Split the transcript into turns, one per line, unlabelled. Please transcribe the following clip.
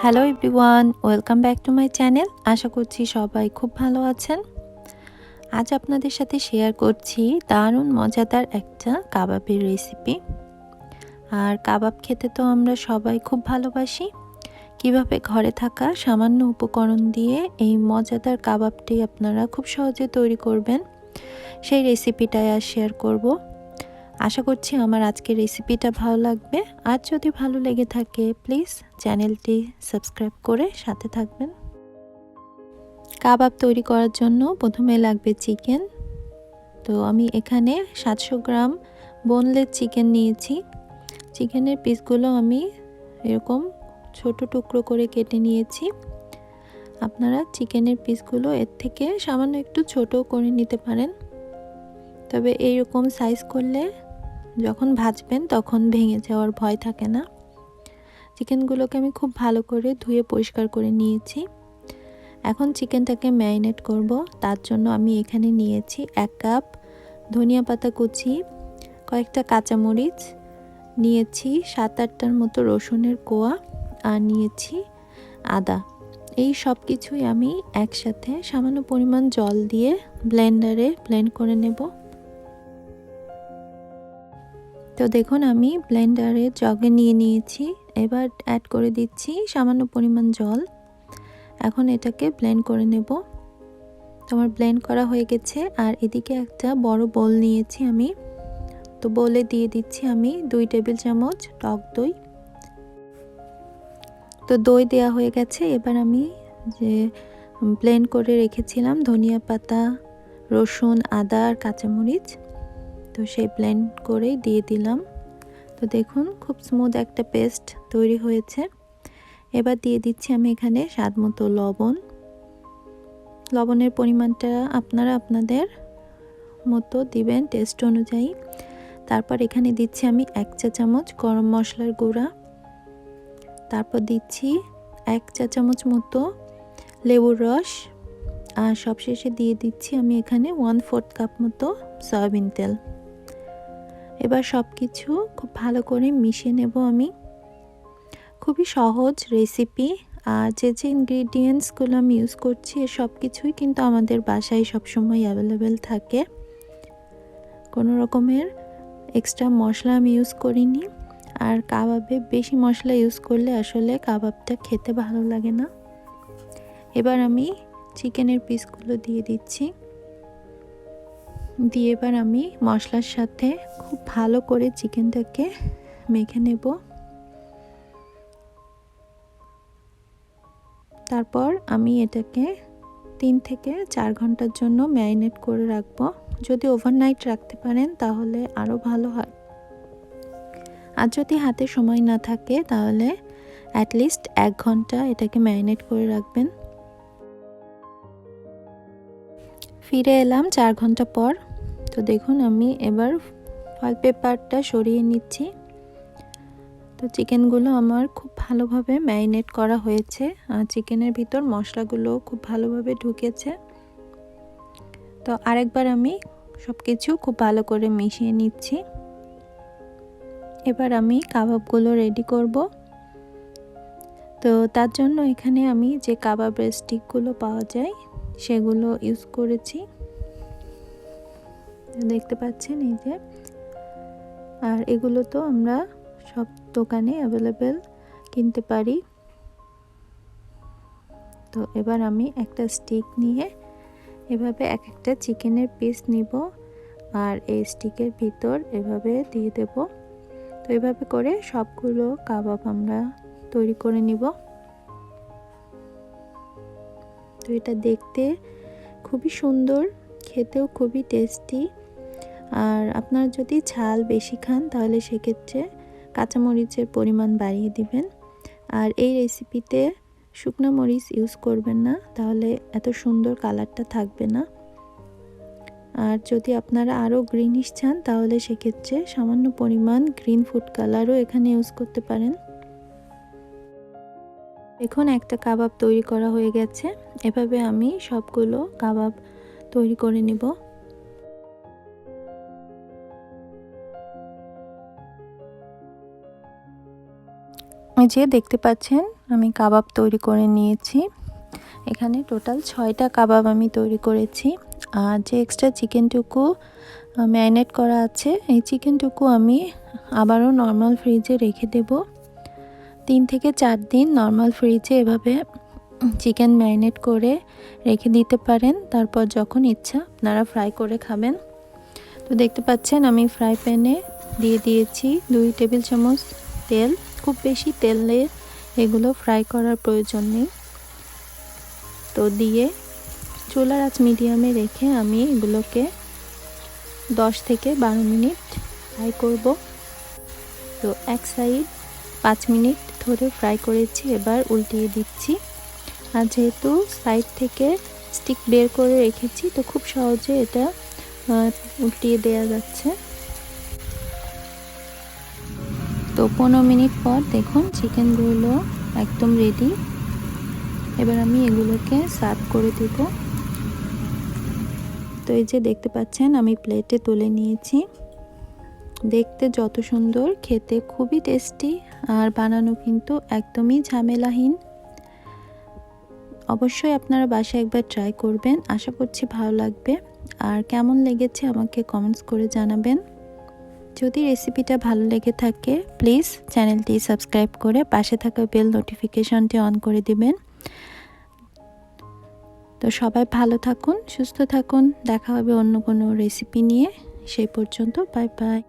Hello everyone, welcome back to my channel. আশা করছি সবাই খুব ভালো আছেন। আজ আপনাদের সাথে শেয়ার করছি দারুণ মজাদার একটা কাবাবের রেসিপি। আর কাবাব খেতে তো আমরা সবাই খুব ভালোবাসি। কিভাবে ঘরে থাকা সামান্য উপকরণ দিয়ে এই মজাদার কাবাবটি আপনারা খুব সহজে তৈরি করবেন, সেই রেসিপিটাই আজ শেয়ার করব। আশা করছি আমার আজকের রেসিপিটা ভালো লাগবে। আর যদি ভালো লেগে থাকে প্লিজ চ্যানেলটি সাবস্ক্রাইব করে সাথে থাকবেন। কাবাব তৈরি করার জন্য প্রথমে লাগবে চিকেন। তো আমি এখানে 700 গ্রাম বোনলেস চিকেন নিয়েছি। চিকেনের পিসগুলো আমি এরকম ছোট টুকরো করে কেটে নিয়েছি। আপনারা চিকেনের পিসগুলো এর থেকে সামান্য একটু ছোট করে নিতে পারেন, তবে এইরকম সাইজ করলে যখন ভাজবেন তখন ভেঙে যাওয়ার ভয় থাকে না। চিকেনগুলোকে আমি খুব ভালো করে ধুয়ে পরিষ্কার করে নিয়েছি। এখন চিকেনটাকে ম্যারিনেট করব। তার জন্য আমি এখানে নিয়েছি 1 কাপ ধনিয়া পাতা কুচি, কয়েকটা কাঁচামরিচ নিয়েছি, 7-8টার মতো রসুনের কোয়া, আর নিয়েছি আদা। এই সব কিছুই আমি একসাথে সামান্য পরিমাণ জল দিয়ে ব্লেন্ডারে ব্লেন্ড করে নেব। তো দেখুন আমি ব্লেন্ডারে জগে নিয়ে নিয়েছি। এবার অ্যাড করে দিচ্ছি সামান্য পরিমাণ জল। এখন এটাকে ব্লেন্ড করে নেব। তো আমার ব্লেন্ড করা হয়ে গেছে। আর এদিকে একটা বড় বোল নিয়েছি আমি। তো বোলে দিয়ে দিচ্ছি আমি 2 টেবিল চামচ টক দই। তো দই দেওয়া হয়ে গেছে। এবার আমি যে ব্লেন্ড করে রেখেছিলাম ধনিয়া পাতা, রসুন, আদা আর কাঁচামরিচ, তো সেই ব্লেন্ড করে দিয়ে দিলাম। তো দেখুন খুব স্মুথ একটা পেস্ট তৈরি হয়েছে। এবার দিয়ে দিচ্ছি আমি এখানে স্বাদ মতো লবণ। লবণের পরিমাণটা আপনারা আপনাদের মতো দিবেন টেস্ট অনুযায়ী। তারপর এখানে দিচ্ছি আমি 1 চা চামচ গরম মশলার গুঁড়া। তারপর দিচ্ছি 1 চা চামচ মতো লেবুর রস। আর সবশেষে দিয়ে দিচ্ছি আমি এখানে 1/4 কাপ মতো সয়াবিন তেল। এবার সব কিছু খুব ভালো করে মিশিয়ে নেব আমি। খুবই সহজ রেসিপি। আর যে ইনগ্রিডিয়েন্টসগুলো আমি ইউজ করছি সব কিছুই কিন্তু আমাদের বাসায় সবসময় অ্যাভেলেবেল থাকে। কোনো রকমের এক্সট্রা মশলা আমি ইউজ করিনি। আর কাবাবে বেশি মশলা ইউজ করলে আসলে কাবাবটা খেতে ভালো লাগে না। এবার আমি চিকেনের পিসগুলো দিয়ে দিচ্ছি। দিয়ে এবার আমি মশলার সাথে খুব ভালো করে চিকেনটাকে মেখে নেব। তারপর আমি এটাকে 3 থেকে 4 ঘন্টার জন্য ম্যারিনেট করে রাখবো। যদি ওভারনাইট রাখতে পারেন তাহলে আরও ভালো হয়। আর যদি হাতে সময় না থাকে তাহলে অ্যাটলিস্ট 1 ঘন্টা এটাকে ম্যারিনেট করে রাখবেন। ফিরে এলাম 4 ঘন্টা পর। তো দেখুন আমি এবার ফয়েল পেপারটা সরিয়ে নিচ্ছি। তো চিকেনগুলো আমার খুব ভালোভাবে ম্যারিনেট করা হয়েছে। আর চিকেনের ভিতর মশলাগুলো খুব ভালোভাবে ঢুকেছে। তো আরেকবার আমি সব কিছু খুব ভালো করে মিশিয়ে নিচ্ছি। এবার আমি কাবাবগুলো রেডি করব। তো তার জন্য এখানে আমি যে কাবাবের স্টিকগুলো পাওয়া যায় সেগুলো ইউজ করেছি, দেখতে পাচ্ছেন এই যে। আর এগুলো তো আমরা সব দোকানে অ্যাভেলেবেল কিনতে পারি। তো এবার আমি একটা স্টিক নিয়ে এভাবে এক একটা চিকেনের পিস নিব আর এই স্টিকের ভিতর এভাবে দিয়ে দেব। তো এভাবে করে সবগুলো কাবাব আমরা তৈরি করে নিব। তো এটা দেখতে খুবই সুন্দর, খেতেও খুবই টেস্টি। আর আপনারা যদি ঝাল বেশি খান তাহলে সেক্ষেত্রে কাঁচামরিচের পরিমাণ বাড়িয়ে দিবেন। আর এই রেসিপিতে শুকনো মরিচ ইউজ করবেন না, তাহলে এত সুন্দর কালারটা থাকবে না। আর যদি আপনারা আরও গ্রিনিশ চান তাহলে সেক্ষেত্রে সামান্য পরিমাণ গ্রিন ফুড কালারও এখানে ইউজ করতে পারেন। এখন একটা কাবাব তৈরি করা হয়ে গেছে। এভাবে আমি সবগুলো কাবাব তৈরি করে নিব। এই যে দেখতে পাচ্ছেন আমি কাবাব তৈরি করে নিয়েছি। এখানে টোটাল 6টা কাবাব আমি তৈরি করেছি। আর যে এক্সট্রা চিকেনটুকু ম্যারিনেট করা আছে, এই চিকেনটুকু আমি আবারও নর্মাল ফ্রিজে রেখে দেব। 3 থেকে 4 দিন নর্মাল ফ্রিজে এভাবে চিকেন ম্যারিনেট করে রেখে দিতে পারেন। তারপর যখন ইচ্ছা আপনারা ফ্রাই করে খাবেন। তো দেখতে পাচ্ছেন আমি ফ্রাই প্যানে দিয়ে দিয়েছি 2 টেবিল চামচ তেল। খুব বেশি তেলে এগুলো ফ্রাই করার প্রয়োজন নেই। তো দিয়ে চুলার আঁচ মিডিয়ামে রেখে আমি এগুলোকে 10 থেকে 12 মিনিট ফ্রাই করব। তো এক সাইড 5 মিনিট ধরে ফ্রাই করেছি, এবার উল্টিয়ে দিচ্ছি। আর যেহেতু সাইড থেকে স্টিক বের করে রেখেছি, তো খুব সহজে এটা উল্টিয়ে দেওয়া যাচ্ছে। তো 15 মিনিট পর দেখুন চিকেনগুলো একদম রেডি। এবার আমি এগুলোকে সার্ভ করে দেব। তো এই যে দেখতে পাচ্ছেন আমি প্লেটে তুলে নিয়েছি। দেখতে যত সুন্দর, খেতে খুবই টেস্টি, আর বানানো কিন্তু একদমই ঝামেলাহীন। অবশ্যই আপনারা বাসায় একবার ট্রাই করবেন, আশা করছি ভালো লাগবে। আর কেমন লেগেছে আমাকে কমেন্টস করে জানাবেন। যদি রেসিপিটা ভালো লেগে থাকে প্লিজ চ্যানেলটি সাবস্ক্রাইব করে পাশে থাকা বেল নোটিফিকেশনটি অন করে দিবেন। তো সবাই ভালো থাকুন, সুস্থ থাকুন, দেখা হবে অন্য কোনো রেসিপি নিয়ে। সেই পর্যন্ত বাই বাই।